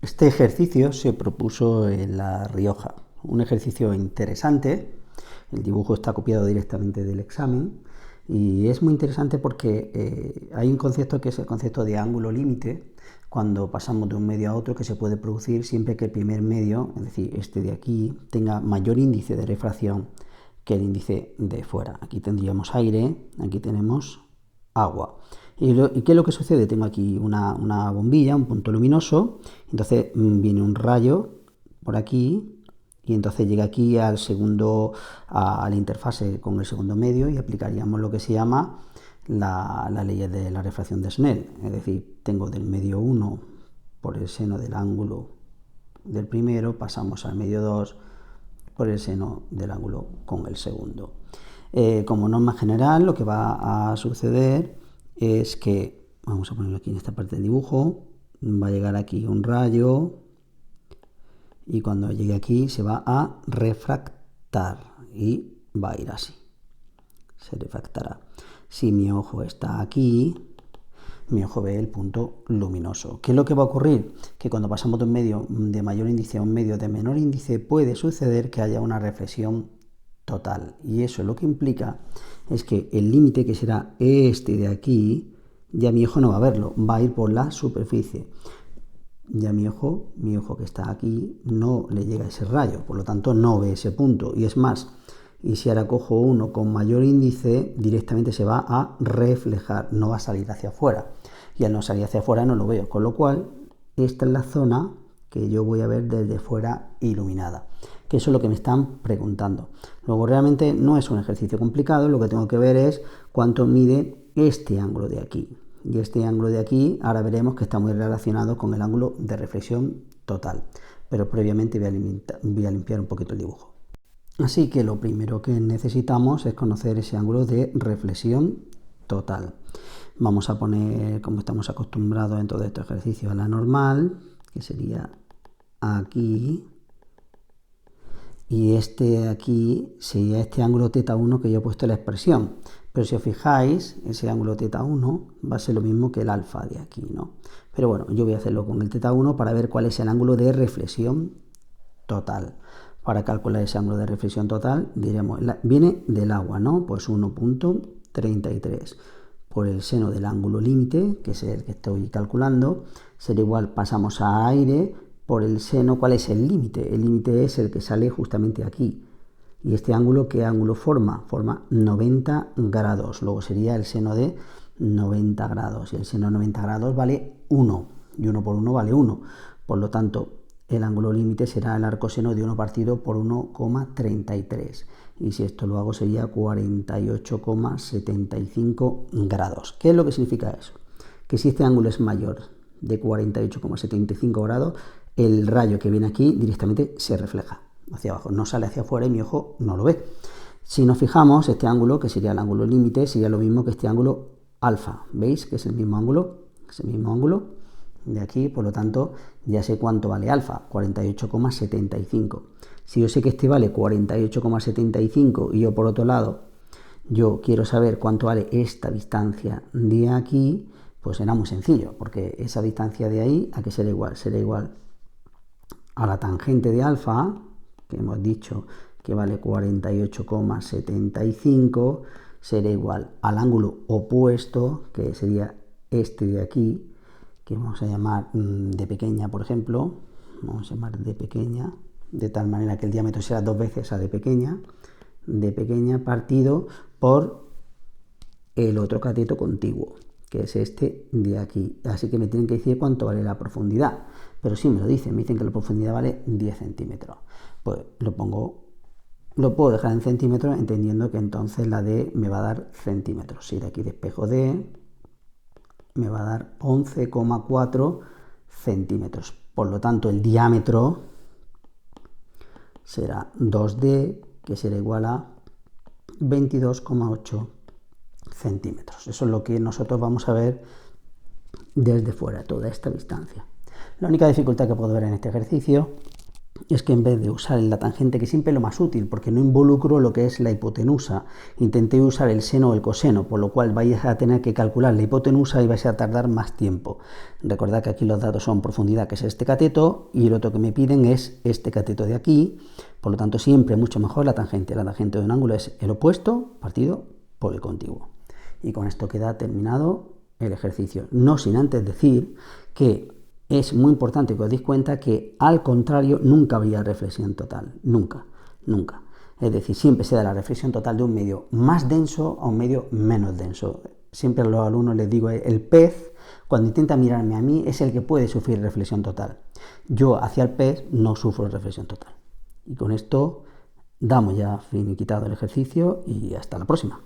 Este ejercicio se propuso en La Rioja, un ejercicio interesante. El dibujo está copiado directamente del examen y es muy interesante porque hay un concepto que es el concepto de ángulo límite cuando pasamos de un medio a otro, que se puede producir siempre que el primer medio, es decir, este de aquí, tenga mayor índice de refracción que el índice de fuera. Aquí tendríamos aire, aquí tenemos agua. ¿Y qué es lo que sucede? Tengo aquí una bombilla, un punto luminoso, entonces viene un rayo por aquí y entonces llega aquí al segundo, a la interfase con el segundo medio y aplicaríamos lo que se llama la ley de la refracción de Snell. Es decir, tengo del medio 1 por el seno del ángulo del primero, pasamos al medio 2 por el seno del ángulo con el segundo. Como norma general, lo que va a suceder es que, vamos a ponerlo aquí en esta parte del dibujo, va a llegar aquí un rayo y cuando llegue aquí se va a refractar y va a ir así, se refractará. Si mi ojo está aquí, mi ojo ve el punto luminoso. ¿Qué es lo que va a ocurrir? Que cuando pasamos de un medio de mayor índice a un medio de menor índice puede suceder que haya una reflexión total, y eso lo que implica es que el límite, que será este de aquí, ya mi ojo no va a verlo, va a ir por la superficie. Ya mi ojo que está aquí no le llega ese rayo, por lo tanto no ve ese punto, y es más, y si ahora cojo uno con mayor índice, directamente se va a reflejar, no va a salir hacia afuera, y al no salir hacia afuera no lo veo, con lo cual esta es la zona que yo voy a ver desde fuera iluminada, que eso es lo que me están preguntando. Luego realmente no es un ejercicio complicado, lo que tengo que ver es cuánto mide este ángulo de aquí. Y este ángulo de aquí, ahora veremos que está muy relacionado con el ángulo de reflexión total, pero previamente voy a limpiar un poquito el dibujo. Así que lo primero que necesitamos es conocer ese ángulo de reflexión total. Vamos a poner, como estamos acostumbrados en todo este ejercicio, a la normal, que sería aquí, y este aquí sería este ángulo θ1 que yo he puesto en la expresión. Pero si os fijáis, ese ángulo θ1 va a ser lo mismo que el alfa de aquí, ¿no? Pero bueno, yo voy a hacerlo con el θ1 para ver cuál es el ángulo de reflexión total. Para calcular ese ángulo de reflexión total, diremos, viene del agua, ¿no? Pues 1,33 por el seno del ángulo límite, que es el que estoy calculando, será igual, pasamos a aire por el seno. ¿Cuál es el límite? El límite es el que sale justamente aquí. ¿Y este ángulo qué ángulo forma? Forma 90 grados. Luego sería el seno de 90 grados. Y el seno de 90 grados vale 1. Y 1 por 1 vale 1. Por lo tanto, el ángulo límite será el arcoseno de 1 partido por 1,33. Y si esto lo hago sería 48,75 grados. ¿Qué es lo que significa eso? Que si este ángulo es mayor de 48,75 grados, el rayo que viene aquí directamente se refleja hacia abajo, no sale hacia afuera y mi ojo no lo ve. Si nos fijamos, este ángulo, que sería el ángulo límite, sería lo mismo que este ángulo alfa. ¿Veis? Que es el mismo ángulo, de aquí, por lo tanto, ya sé cuánto vale alfa, 48,75. Si yo sé que este vale 48,75 y yo por otro lado, yo quiero saber cuánto vale esta distancia de aquí, pues será muy sencillo, porque esa distancia de ahí, ¿a qué será igual? Será igual a la tangente de alfa, que hemos dicho que vale 48,75, será igual al ángulo opuesto, que sería este de aquí, que vamos a llamar de pequeña, por ejemplo, vamos a llamar de pequeña, de tal manera que el diámetro será 2 veces a de pequeña partido por el otro cateto contiguo, que es este de aquí. Así que me tienen que decir cuánto vale la profundidad, pero sí me lo dicen, me dicen que la profundidad vale 10 centímetros. Pues lo puedo dejar en centímetros, entendiendo que entonces la D me va a dar centímetros. Si de aquí despejo D, me va a dar 11,4 centímetros. Por lo tanto, el diámetro será 2D, que será igual a 22,8 centímetros. Eso es lo que nosotros vamos a ver desde fuera, toda esta distancia. La única dificultad que puedo ver en este ejercicio es que en vez de usar la tangente, que siempre es lo más útil, porque no involucro lo que es la hipotenusa, intenté usar el seno o el coseno, por lo cual vais a tener que calcular la hipotenusa y vais a tardar más tiempo. Recordad que aquí los datos son profundidad, que es este cateto, y el otro que me piden es este cateto de aquí, por lo tanto siempre mucho mejor la tangente. La tangente de un ángulo es el opuesto partido por el contiguo. Y con esto queda terminado el ejercicio. No sin antes decir que es muy importante que os deis cuenta que al contrario nunca habría reflexión total, nunca, nunca. Es decir, siempre se da la reflexión total de un medio más denso a un medio menos denso. Siempre a los alumnos les digo, el pez, cuando intenta mirarme a mí, es el que puede sufrir reflexión total. Yo hacia el pez no sufro reflexión total. Y con esto damos ya finiquitado el ejercicio y hasta la próxima.